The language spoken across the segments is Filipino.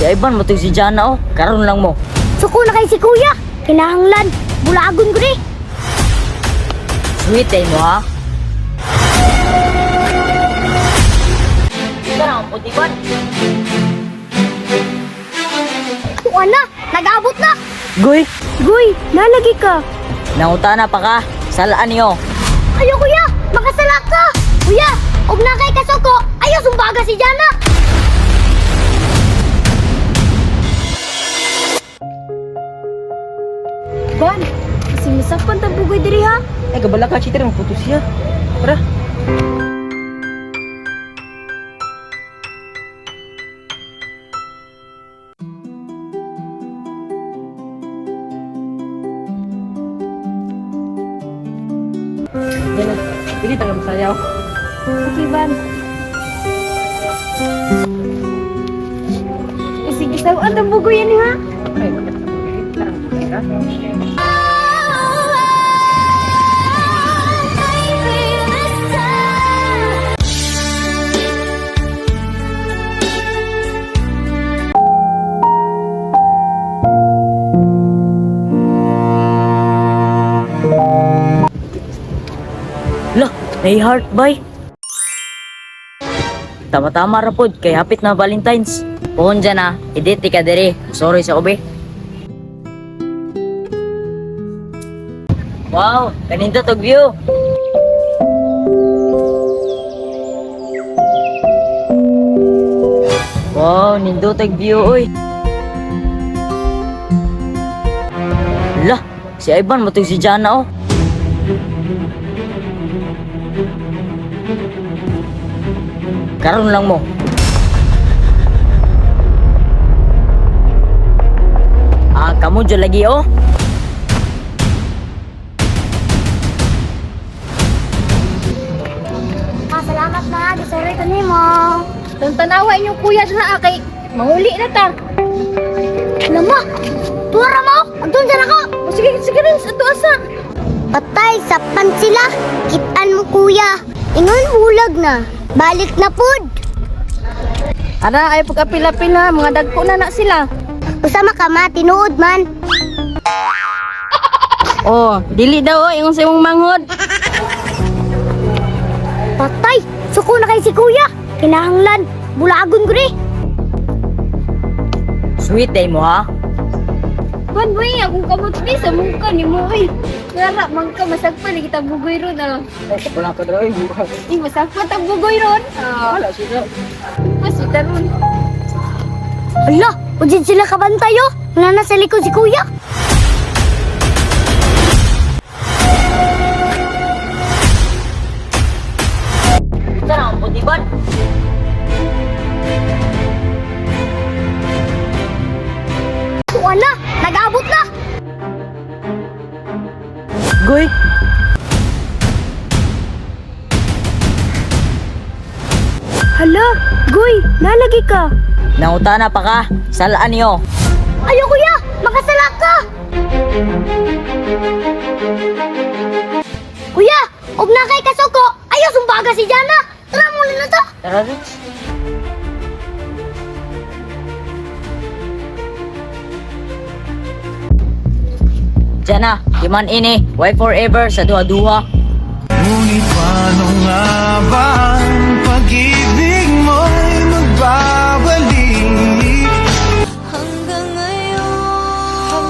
Si Ivan mo si Jana karon lang mo. Suko na kay si kuya. Kinahanglan. Bulagon ko ni. Sweet mo ha. Ika na ang putiban. Tuwa na. Nag-abot na. Goy, Guy, nalagi ka. nangutana pa ka. Salaan niyo. Ayo kuya, makasalak ka. Kuya, og na kay kasuko. Ayo sumbaga si Jana. Ban, sinisapan ta bugoy diri ha. Ay, kabala ka, cheater. Putus siya. Para. Yan na. Pili tayo masayaw. Okay, Ban. Sige, saan ta bugoy yan ha? Ay, magkakita. Lah, heart boy. Tama-tama ra pod kay hapit na Valentine's. Puhon dyan na, edit ka dere. Sorry sa ube. Wow, kaninda tog view. Wow, nindo tag view oy. Lah, si Ivan mo si Jana karon lang mo. Kamu dyan lagi Salamat na. Sorry ka nimo. Tanawa inyong kuya na kay mahuli na ta. Lama, tuwara mo. Agdun dyan ako. Sige rin. Ato asa. Patay, sapan sila. Kitaan mo kuya. Ingon bulag na. Balik na pod. Ara, ay pagkapila-pila, mga dagko na sila. Usama ka ma, tinuod man. Oh, dili daw, yung sa imong manghod. Patay, suko na kay si kuya. Kinahanglan, bulagon ko ni. Sweet mo ha. Ban, boy, akong kamot ni sa mukha ni mo, ay. Ngara, magka, masagpan, kita bugoy ron, Wala ka daw masagpan, ang bugoy ron. Wala siya. Masita ron. Ala, ujid sila kabantayo. Wala na sa likod si kuya. Ika na ang putiban. Wala, nag-abot na. Goy, Hala, Guy, nalagi ka. nangutana pa ka. Salaan niyo. Ayo kuya, makasalak ka. Kuya, og na kay kasuko. Ayo sumbaga si Jana. Tara muna na to. Tara, Rich. Jana, di man ini. Why forever sa duha-duha? Ngunit paano nga ba ang pag-ibig mo'y magbabalik? Hanggang ngayon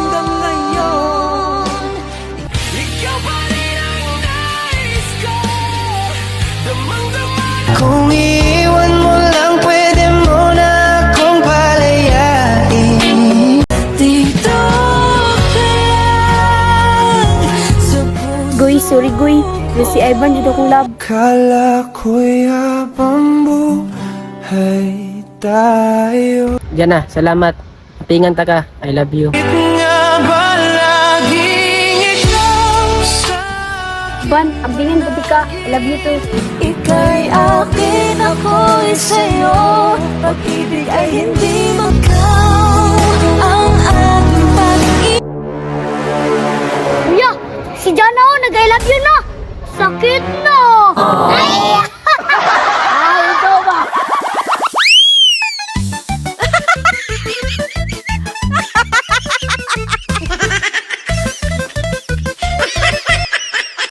ikaw pa rin ang nais ko. Damang-daman kung iwan mo lang, pwede mo na akong palayain. Dito ka lang sa puso. Guy, sorry Guy. Si Ivan dito kong love. Kala ko'y habang buhay tayo. Jana, salamat. Pingan ta ka. I love you. Nga ba laging ikaw sa Ban, abdingin pati ka. I love you too. ika'y akin, ako'y sa'yo. Pag-ibig ay hindi magka